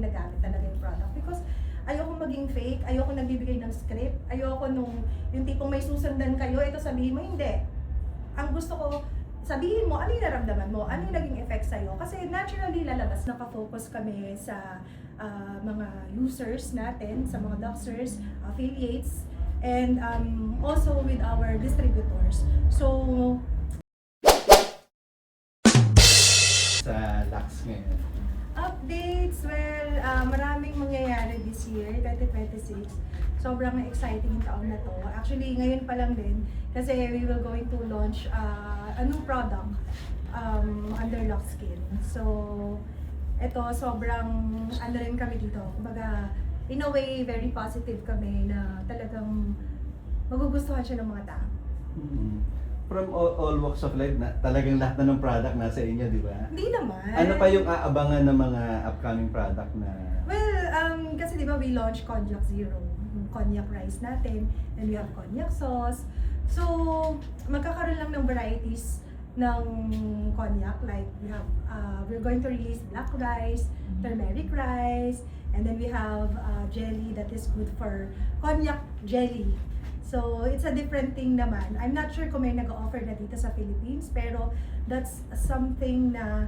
ginagamit talaga yung product. Because ayoko maging fake, ayoko nagbibigay ng script, ayoko yung tipong may susundan kayo, ito sabihin mo, hindi. Ang gusto ko, sabihin mo, ano yung naramdaman mo, ano yung naging effect sa'yo. Kasi naturally lalabas, nakafocus kami sa mga users natin, sa mga doctors, affiliates, and also with our distributors. So, sa Lux ngayon? updates, well, maraming mangyayari this year, 2026. Sobrang exciting yung taon na to. Actually, ngayon pa lang din, kasi we will going to launch a new product under Lux Skin. So, ito, sobrang ano rin kami dito. Kumbaga, in a way, very positive kami na talagang magugustuhan siya ng mga tao. Mm-hmm. From all walks of life, talagang lahat na ng product nasa inyo, di ba? Hindi naman. Ano pa yung aabangan ng mga upcoming product na... Well, kasi di ba we launched Cognac Zero, yung cognac rice natin, and we have cognac sauce. So, magkakaroon lang ng varieties ng cognac, like we have, we're going to release black rice, turmeric rice, and then we have jelly that is good for cognac jelly. So, it's a different thing naman. I'm not sure kung may nag-offer na dito sa Philippines, pero that's something na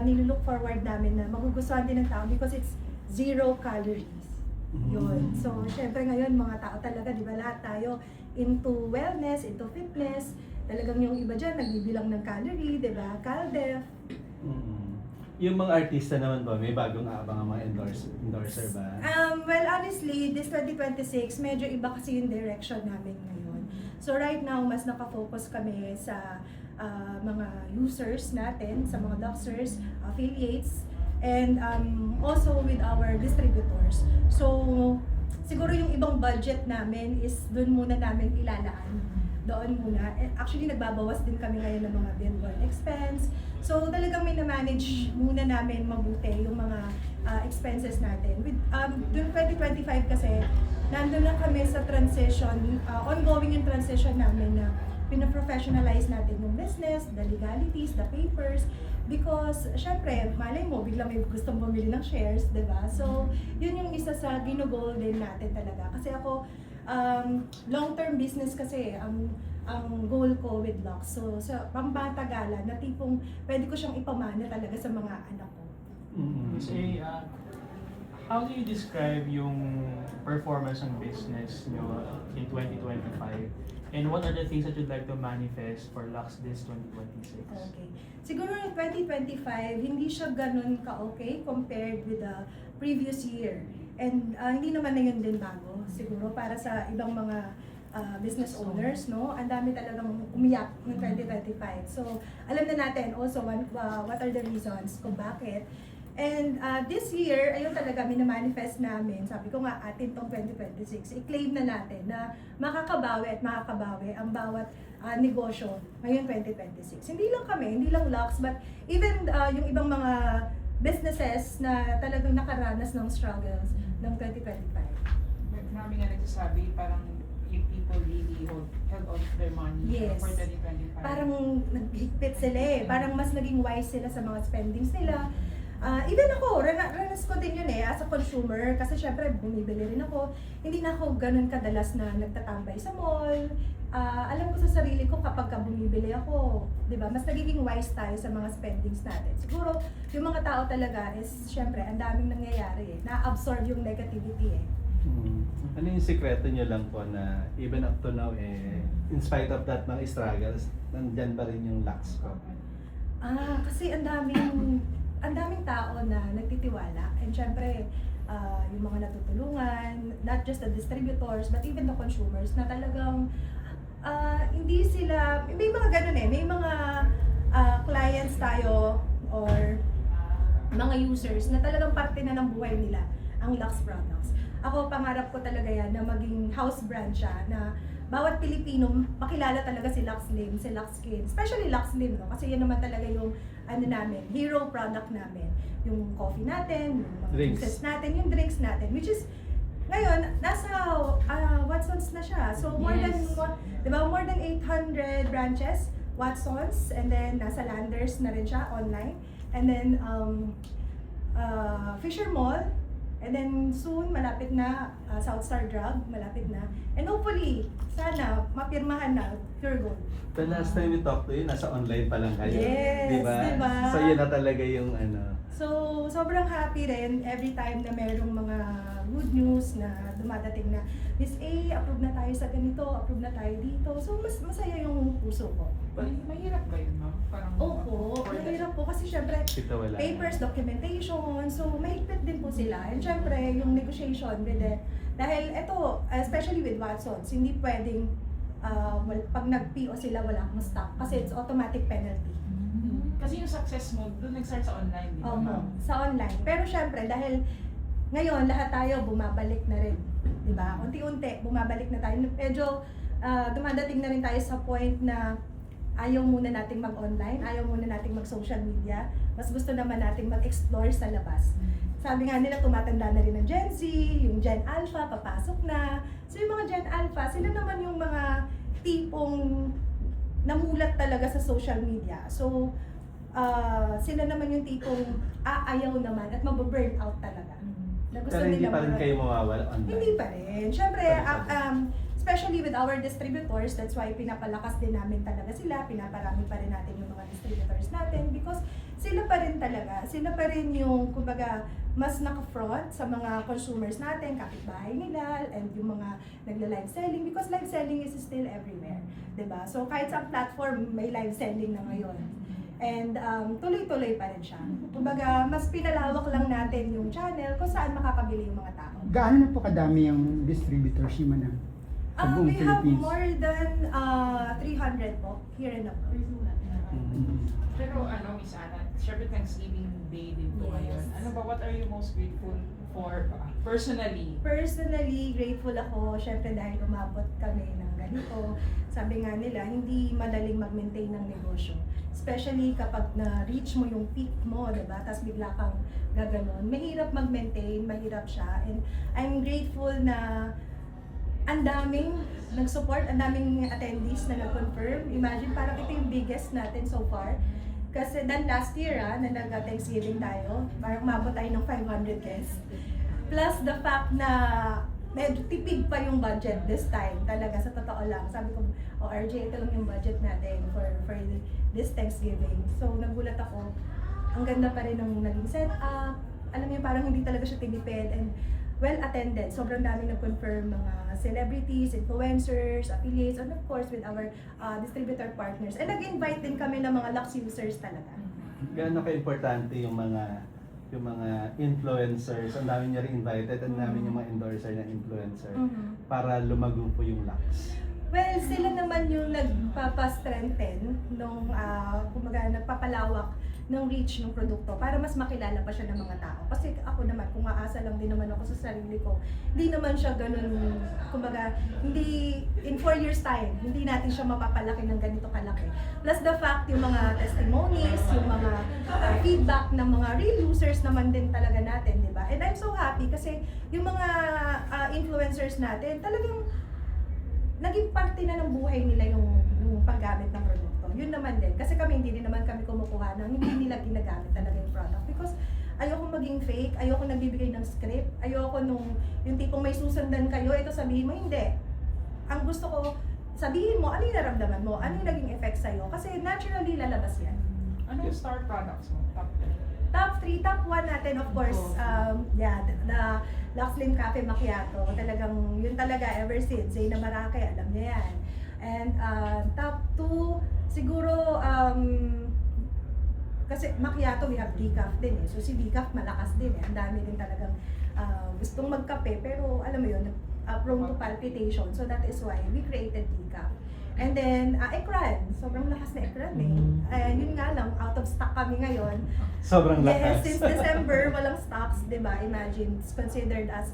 nilook forward namin na magugustuhan din ng tao because it's 0 calories. Yun. So, syempre ngayon, mga tao talaga, di ba, lahat tayo into wellness, into fitness. Talagang yung iba dyan, nagbibilang ng calorie, di ba? CalDef. Yung mga artista naman ba, may bagong aabang ang mga endorser ba? Well, honestly, this 2026, medyo iba kasi yung direction namin ngayon. So right now, mas nakafocus kami sa mga users natin, sa mga doctors, affiliates, and also with our distributors. So, siguro yung ibang budget namin is doon muna namin ilalaan. Doon muna. Actually, nagbabawas din kami ngayon ng mga billboard expense. So, talagang manage muna namin mabuti yung mga expenses natin. With 2025 kasi, nandun na kami sa transition, ongoing yung transition namin na pina-professionalize natin yung business, the legalities, the papers, because syempre, malay mo, bigla may gustong bumili ng shares, di ba? So, yun yung isa sa ginugol din natin talaga. Kasi ako, long-term business kasi ang goal ko with Lux. So, sa pambatagalan na tipong pwede ko siyang ipamana talaga sa mga anak ko. Kasi, how do you describe yung performance ng business nyo in 2025? And what are the things that you'd like to manifest for Lux this 2026? Okay. Siguro yung 2025, hindi siya ganun ka-okay compared with the previous year. And hindi naman na yun din bago. Siguro para sa ibang mga business owners, no? Ang dami talagang umiyak ng 2025. So, alam na natin also what are the reasons kung bakit. And this year, ayun talaga minamanifest namin. Sabi ko nga, atin tong 2026, i-claim na natin na makakabawi ang bawat negosyo ngayon 2026. Hindi lang kami, hindi lang Lux, but even yung ibang mga businesses na talagang nakaranas ng struggles ng 2025. Marami nga nagsasabi, parang yung people really held on to their money Yes. for 2025. Parang naghigpit sila eh. Parang mas naging wise sila sa mga spendings nila. Even ako, ranas ko din yun as a consumer. Kasi syempre, bumibili rin ako. Hindi na ako ganun kadalas na nagtatambay sa mall. Alam ko sa sarili ko kapag bumibili ako, di ba, mas nagiging wise tayo sa mga spendings natin. Siguro, yung mga tao talaga is, syempre, ang daming nangyayari na-absorb yung negativity Ano yung sikreto nyo lang po na even up to now, in spite of that mga struggles, nandyan pa rin yung Lux ko? Kasi ang daming tao na nagtitiwala. And syempre, yung mga natutulungan, not just the distributors, but even the consumers, na talagang hindi sila, may mga ganun may mga clients tayo or mga users na talagang parte na ng buhay nila ang Lux products. Ako, pangarap ko talaga yan na maging house brand siya, na bawat Pilipino makilala talaga si Lux Slim, si Lux Skin, especially Lux Slim, no? Kasi yan naman talaga yung namin, hero product namin. Yung coffee natin, yung mga juices natin, yung drinks natin, which is ngayon, nasa Watsons na siya. So, more than 800 branches, Watsons, and then nasa Landers na rin siya online. And then, Fisher Mall, And then soon, malapit na, Southstar Drug, malapit na. And hopefully, sana, mapirmahan na, Pure Gold. The last time we talked to you, nasa online pa lang kayo. Yes, Diba? diba? So yun na talaga yung ano. So, sobrang happy rin every time na merong mga good news na dumadating na, Miss A, approve na tayo sa ganito, approve na tayo dito. So, masaya yung puso ko. Mahirap ba yun, ma'am? Parang Opo, for that- mahirap po kasi syempre, Kita wala. papers, documentation, so mahigpit din po sila. And syempre, yung negotiation with the, dahil ito, especially with Watsons, hindi pwedeng, pag nag-PO sila, wala akong stock kasi it's automatic penalty. Kasi yung success mo, doon nag-start sa online, di ba, Opo, ma'am? sa online. Pero syempre, dahil ngayon, lahat tayo bumabalik na rin. Di ba? Unti-unti, bumabalik na tayo. Medyo dumadating na rin tayo sa point na ayaw muna nating mag-online, ayaw muna nating mag-social media. Mas gusto naman nating mag-explore sa labas. Sabi nga nila, tumatanda na rin ang Gen Z, yung Gen Alpha, papasok na. So yung mga Gen Alpha, sila naman yung mga tipong namulat talaga sa social media. So, sila naman yung tipong aayaw naman at mababurn out talaga. Na gusto Pero hindi nila pa rin mag- kayo mawawala online. Hindi pa rin. Siyempre, Pa rin. especially with our distributors, that's why pinapalakas din namin talaga sila, pinaparami pa rin natin yung mga distributors natin because sila pa rin talaga, sila pa rin yung, kumbaga, mas naka-front sa mga consumers natin, kapitbahay nila, and yung mga nagla-live selling because live selling is still everywhere, 'di ba? So kahit sa platform, may live selling na ngayon. And tuloy-tuloy pa rin siya. Kumbaga, mas pinalawak lang natin yung channel kung saan makakabili yung mga tao. Gaano na po kadami yung distributors ni Manang sa buong We have Philippines? more than 300 po here in abroad. Mhm. Pero Miss Ana, syempre Thanksgiving Day din po Yes. ngayon. Ano ba, what are you most grateful for personally? Personally, grateful ako, syempre dahil umabot kami ng ganito. Sabi nga nila, hindi madaling mag-maintain ng negosyo. Especially kapag na-reach mo yung peak mo, diba? Tapos bigla kang gaganon. Mahirap mag-maintain, mahirap siya. And I'm grateful na ang daming nag-support, ang daming attendees na nag-confirm. Imagine, parang ito yung biggest natin so far. Kasi then last year, na nag-Thanksgiving tayo, parang umabot tayo ng 500 guests. Plus the fact na medyo tipid pa yung budget this time, talaga, sa totoo lang. Sabi ko, RJ, ito lang yung budget natin for this Thanksgiving. So, nagulat ako. Ang ganda pa rin ng naging setup. Alam mo, parang hindi talaga siya tinipid and well attended. Sobrang daming nag-confirm mga celebrities, influencers, affiliates, and of course with our distributor partners. And nag-invite din kami ng mga Lux users talaga. Gaano ka-importante yung mga influencers, ang dami niya rin invited, ang dami yung mga endorser na influencer para lumago po yung Lux. Well, sila naman yung nagpapa-strengthen nung, kumbaga, nagpapalawak ng reach ng produkto para mas makilala pa siya ng mga tao. Kasi ako naman, kung aasa lang din naman ako sa sarili ko, hindi naman siya ganun, kumbaga, hindi, in 4 years time, hindi natin siya mapapalaki ng ganito kalaki. Plus the fact, yung mga testimonies, yung mga feedback ng mga real users naman din talaga natin, di ba? And I'm so happy kasi yung mga influencers natin, talagang naging parte na ng buhay nila yung paggamit ng produkto. Yun naman din. Kasi kami, hindi din naman kami kumukuha ng hindi nila ginagamit talaga yung product. Because ayoko maging fake, ayoko nagbibigay ng script, ayoko yung tipong may susundan kayo, ito sabihin mo, hindi. Ang gusto ko, sabihin mo, ano yung naramdaman mo, ano yung naging effect sa'yo. Kasi naturally, lalabas yan. Ano yung star products mo? Top 3? Top 3, top 1 natin, of course, the Lux Slim Cafe Macchiato. Talagang, yun talaga, ever since, Zayna Marakay, alam niya yan. And top 2, siguro, kasi macchiato, we have decaf din eh. So si decaf malakas din eh. Ang dami din talagang gustong magkape, pero alam mo yun, prone to palpitation. So that is why we created decaf. And then, Ekran. Sobrang lakas na Ekran eh. Yun nga lang, out of stock kami ngayon. Sobrang Yes, lakas. since December, walang stocks, di ba? Imagine, it's considered as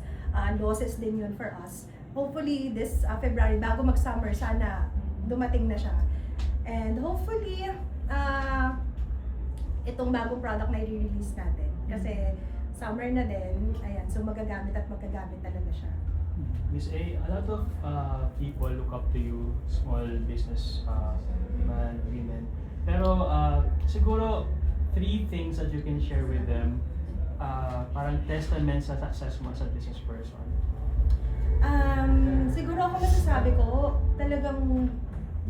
losses din yun for us. Hopefully, this February, bago mag-summer, sana dumating na siya. And hopefully, itong bagong product na i-release natin. Kasi summer na din, ayan, so magagamit talaga siya. Miss A, a lot of people look up to you, small business man, women. Pero siguro 3 things that you can share with them parang testament sa success mo as a business person? Siguro ako masasabi ko, talagang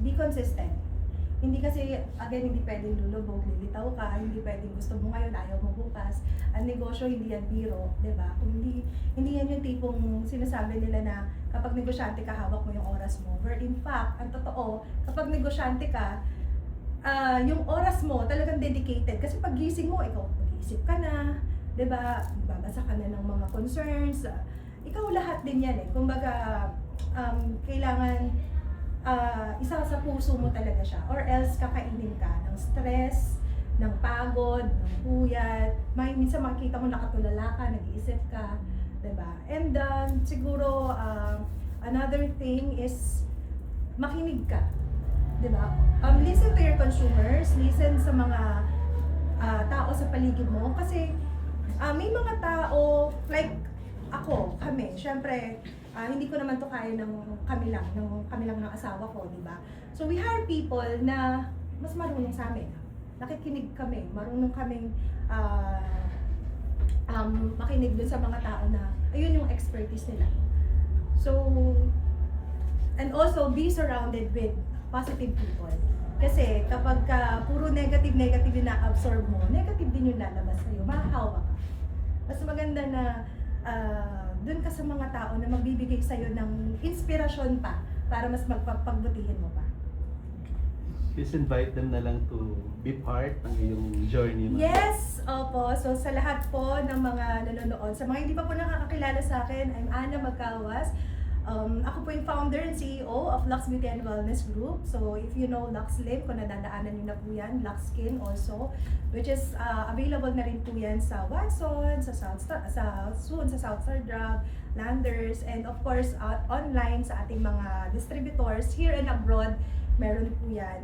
be consistent. Hindi kasi, again, hindi pwedeng lulubog, lilitaw ka, hindi pwedeng gusto mo ngayon, ayaw mo bukas. Ang negosyo, hindi yan biro, di ba? Kung hindi yan yung tipong sinasabi nila na kapag negosyante ka, hawak mo yung oras mo. Where in fact, ang totoo, kapag negosyante ka, yung oras mo talagang dedicated. Kasi pag gising mo, ikaw mag-iisip ka na, di ba? Babasa ka na ng mga concerns. Ikaw lahat din yan eh. Kumbaga, kailangan isa sa puso mo talaga siya, or else kakainin ka ng stress, ng pagod, ng puyat. Minsan makikita mo nakatulala ka, nag-iisip ka, diba? And siguro another thing is makinig ka, diba? Listen to your consumers, listen sa mga tao sa paligid mo, kasi may mga tao like ako, kami, syempre hindi ko naman to kaya ng kami lang ng asawa ko, di ba? So we hire people na mas marunong sa amin. Nakikinig kami, marunong kaming makinig dun sa mga tao na ayun yung expertise nila. So, and also be surrounded with positive people. Kasi kapag puro negative yung na-absorb mo, negative din yung lalabas sa'yo, mahahawa ka. Mas maganda na dun ka sa mga tao na magbibigay sa'yo ng inspirasyon pa para mas magpagbutihin mo pa. Please invite them na lang to be part ng iyong journey. Yes! Opo. So sa lahat po ng mga nanonood, sa mga hindi pa po nakakakilala sa akin, I'm Ana Magkawas. Ako po yung founder and CEO of Lux Beauty and Wellness Group. So if you know Lux Live, kung nadadaanan nyo na po yan, Lux Skin also, which is available na rin po yan sa Watson, sa Southstar Drug, Landers, and of course online sa ating mga distributors here and abroad, meron po yan.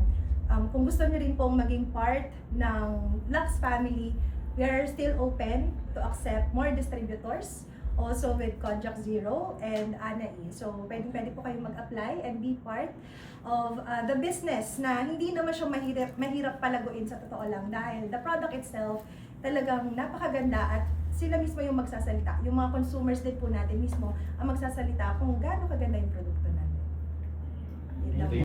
Kung gusto nyo rin pong maging part ng Lux family, we are still open to accept more distributors. Also with Conjac Zero and Ana E. So, pwede po kayong mag-apply and be part of the business na hindi naman siya mahirap palaguin sa totoo lang dahil the product itself talagang napakaganda at sila mismo yung magsasalita. Yung mga consumers din po natin mismo ang magsasalita kung gaano kaganda yung produkto natin. Yun lang po.